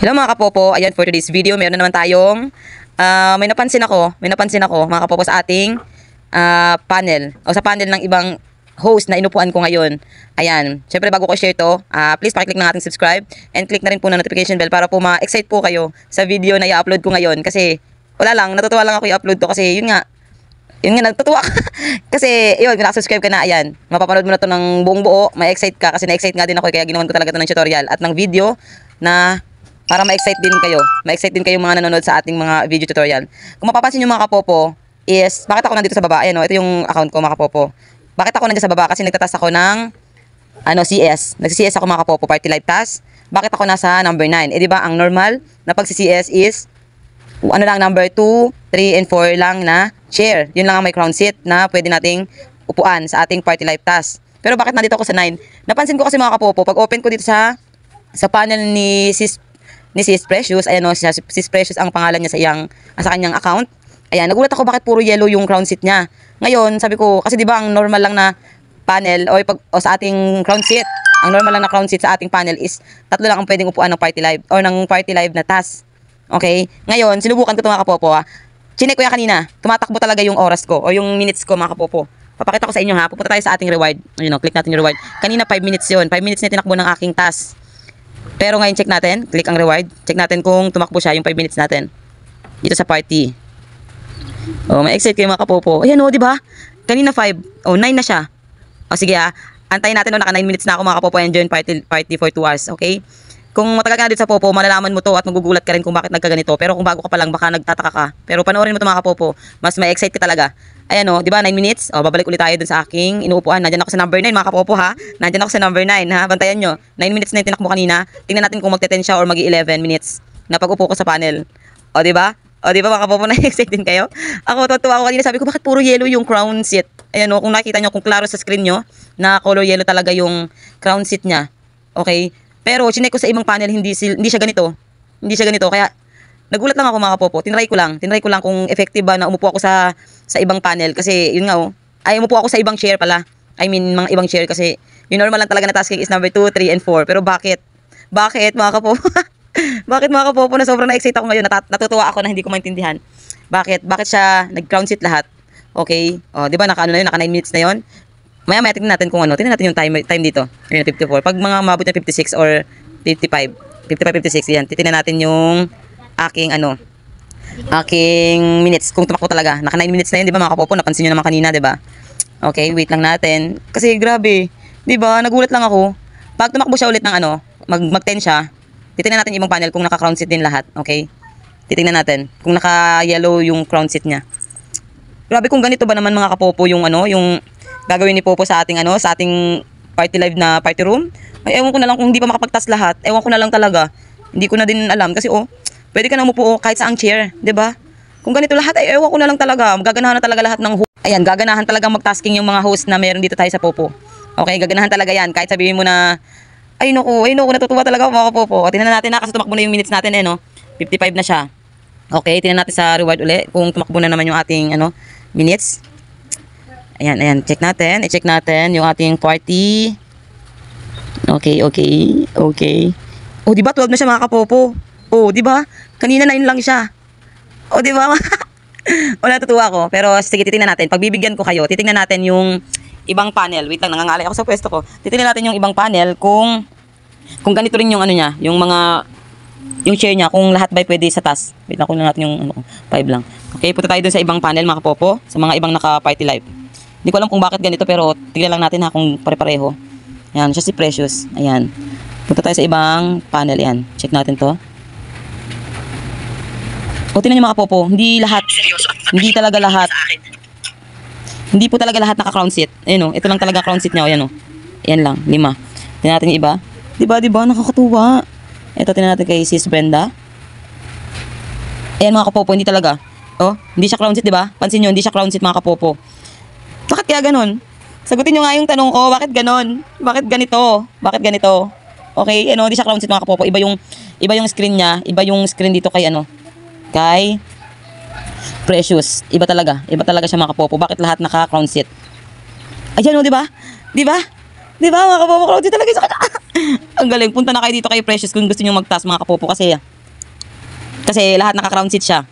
Hello mga kapopo, ayan for today's video, meron na naman tayong may napansin ako mga kapopo sa ating panel o sa panel ng ibang host na inupuan ko ngayon. Ayan, syempre bago ko share to, please pakiclick ng ating subscribe and click na rin po ng notification bell para po ma-excite po kayo sa video na i-upload ko ngayon kasi wala lang, natutuwa lang ako i-upload to kasi yun nga, natutuwa ka. Kasi, yun, kung nakasubscribe ka na, ayan, mapapanood mo na to ng buong buo, ma-excite ka, kasi na-excite nga din ako, kaya ginawan ko talaga to ng tutorial at ng video na para ma-excite din kayo. Ma-excite din kayo mga nanonood sa ating mga video tutorial. Kung mapapansin nyo mga kapopo, is, bakit ako nandito sa baba? Ayan o, ito yung account ko mga kapopo. Bakit ako nandito sa baba? Kasi nagtatas ako ng, CS. Nag-CS ako mga kapopo, party live task. Bakit ako nasa number 9? Eh, di ba, ang normal na pag-CS is, number 2, 3, and 4 lang na chair. Yun lang ang may crown seat na pwede nating upuan sa ating party live task. Pero bakit nandito ako sa 9? Napansin ko kasi mga kapopo, pag open ko dito sa panel ni Sis Precious, ayan o, Sis Precious ang pangalan niya sa kanyang account. Ayan, nagulat ako bakit puro yellow yung crown seat niya. Ngayon, sabi ko, kasi di ba ang normal lang na panel o sa ating crown seat, ang normal lang na crown seat sa ating panel is 3 lang ang pwedeng upuan ng party live or ng party live na task. Okay? Ngayon, sinubukan ko ito mga kapopo ha. Chinek ko yan kanina. Tumatakbo talaga yung oras ko o yung minutes ko mga kapopo. Papakita ko sa inyo ha. Pupunta tayo sa ating reward. Ayun o, click natin yung reward. Kanina 5 minutes yun. 5 minutes na tinakbo ng aking task. Pero ngayon check natin. Click ang reward. Check natin kung tumakbo siya yung 5 minutes natin. Dito sa party. O, may excite kayo mga kapopo. Ayan o, di ba? Kanina 5. O, 9 na siya. O, sige ha. Antayin natin o, naka 9 minutes na ako mga kapopo. And join party for 2 hours. Okay? Kung matagal ka na dito sa popo, malalaman mo to at magugulat ka rin kung bakit nagkaganito. Pero kung bago ka pa lang, baka nagtataka ka. Pero panoorin mo to mga kapopo, mas may excite ka talaga. Ayan o, di ba 9 minutes? O, babalik ulit tayo dun sa aking inuupuan. Nandiyan ako sa number 9 mga kapopo ha. Nandiyan ako sa number 9 ha. Bantayan nyo. 9 minutes na yung tinakbo kanina. Tingnan natin kung magte-10 siya or magi-11 minutes na pag-upo ko sa panel. O, di ba? O, di ba mga kapopo, na-excite din kayo? Ako, tuwa ako kanina. Sabi ko, bakit puro yellow yung crown seat? Ayan o, kung nakita nyo, kung klaro sa screen nyo, na color yellow talaga yung crown seat niya. Okay? Pero chinek ko sa ibang panel, hindi siya ganito. Hindi siya ganito. Kaya nagulat lang ako mga kapopo. Tinry ko lang kung effective ba na umupo ako sa ibang panel kasi yun nga oh. Ay umupo ako sa ibang chair pala. I mean mga ibang chair kasi yung normal lang talaga na tasking is number 2, 3 and 4. Pero bakit? Bakit mga kapopo? Bakit mga kapopo na sobrang na-excite ako ngayon? Natutuwa ako na hindi ko maintindihan. Bakit siya nag-crown seat lahat? Okay? Oh, 'di ba naka 9 minutes na 'yon? Maya tingnan natin kung ano. Tingnan natin yung time dito. Ayun, 54. Pag mga mabot na 56 or 55, 56 yan. Titingnan natin yung aking minutes kung tumakbo talaga. Naka 9 minutes na yun, 'di ba mga kapopo? Napansin niyo naman kanina, 'di ba? Okay, wait lang natin. Kasi grabe, 'di ba? Nagulat lang ako. Pag tumakbo siya ulit ng mag-10 siya. Titingnan natin yung ibang panel kung naka-crown seat din lahat, okay? Titingnan natin kung naka-yellow yung crown seat niya. Grabe kung ganito ba naman mga kapopo yung yung gagawin ni Popo sa ating sa ating party live na party room. Ay ewan ko na lang kung hindi pa makapagtas lahat. Ewan ko na lang talaga. Hindi ko na din alam kasi pwede ka na umupo kahit sa ang chair, 'di ba? Kung ganito lahat ay ewan ko na lang talaga. Gaganahan na talaga lahat ng ayan, gaganahan talaga mag-tasking yung mga host na meron dito tayo sa Popo. Okay, gaganahan talaga 'yan kahit sabihin mo na ay naku, natutuwa talaga ako mga Popo. O, tingnan natin na kasi tumakbo na yung minutes natin 55 na siya. Okay, tingnan natin sa reward uli kung tumakbo na naman yung ating minutes. Ayan, check natin. I-check natin yung ating party. Okay. Oh, di ba 12 na siya mga kapopo? Oh, di ba? Kanina 9 lang siya. Oh, di ba? Wala, tutuwa ako. Pero sige, titingnan natin. Pagbibigyan ko kayo, titingnan natin yung ibang panel. Wait lang, nangangalay ako sa pwesto ko. Titingnan natin yung ibang panel kung ganito rin yung niya, yung chair niya, kung lahat ba pwede sa task. Wait lang, kunin natin yung 5 lang. Okay, punta tayo dun sa ibang panel mga kapopo, sa mga ibang naka-party live. Hindi ko alam kung bakit ganito pero tignan lang natin ha kung pare-pareho. Ayan, siya si Precious. Ayan. Punta tayo sa ibang panel yan. Check natin to. O, tingnan nyo mga kapopo. Hindi lahat. Hindi talaga lahat. Hindi po talaga lahat naka-crown seat. Ayan o. Ito lang talaga crown seat niya. Ayan o. Ayan lang. 5. Tingnan natin yung iba. Diba? Nakakatuwa. Ito, tingnan natin kay Sis Brenda. Ayan mga kapopo. Hindi talaga. Oh, hindi siya crown seat, diba? Pansin nyo, hindi siya crown seat mga kapopo. Bakit kaya ganon? Sagutin nyo nga yung tanong ko, bakit ganon? Bakit ganito? Okay, hindi siya crown seat mga kapopo. Iba yung screen niya, iba yung screen dito kay kay Precious. Iba talaga siya mga kapopo. Bakit lahat naka-crown seat? Ayan di ba? Di ba mga kapopo, crown seat talaga sa kanya. Ang galing, punta na kayo dito kay Precious kung gusto niyo mag-task mga kapopo kasi Kasi lahat naka-crown seat siya.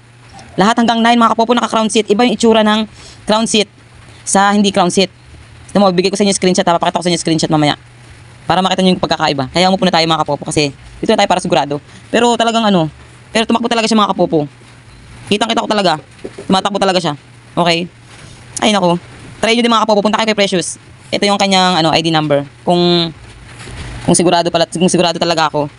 Lahat hanggang 9 mga kapopo naka-crown seat. Iba yung itsura ng crown seat sa hindi crown seat. Ito mo, bigay ko sa inyo screenshot. Papakita ko sa inyo screenshot mamaya. Para makita nyo yung pagkakaiba. Kaya umupo na tayo mga kapopo kasi dito na tayo para sigurado. Pero talagang pero tumakbo talaga siya mga kapopo. Kitang-kita ko talaga. Tumatakbo talaga siya. Okay? Ay nako. Try nyo din mga kapopo. Punta kayo kay Precious. Ito yung kanyang ID number. Kung sigurado talaga ako,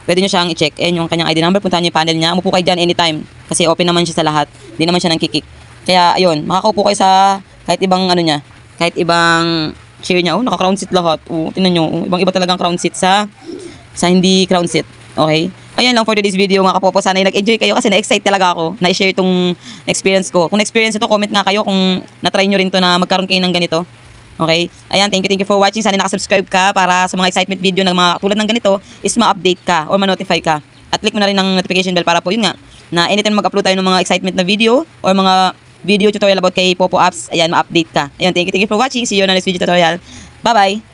pwede nyo siyang i-check. Ayan yung kanyang ID number. Puntahan nyo yung panel niya. Umupo kayo dyan anytime. Kasi open naman siya sa lahat. Hindi naman siya nang kikik. Kaya ayun, makakaupo kayo sa kahit ibang niya. Kahit ibang chair niya. Naka-crown seat lahat. Tingnan nyo. Ibang-iba talagang crown seat sa hindi crown seat. Okay? Ayan lang for today's video mga kapopo. Sana ay nag-enjoy kayo kasi na-excite talaga ako na i-share itong experience ko. Kung na-experience ito, comment nga kayo kung na-try nyo rin to na magkaroon kayo ng ganito. Okay? Ayan, thank you for watching. Sana nakasubscribe ka para sa mga excitement video ng mga tulad ng ganito is ma-update ka or ma-notify ka. At click mo na rin ng notification bell para po yun nga na anytime mag-upload tayo ng mga excitement na video or mga video tutorial about kay Popo Apps, ayan, ma-update ka. Ayan, thank you for watching. See you on the next video tutorial. Bye-bye!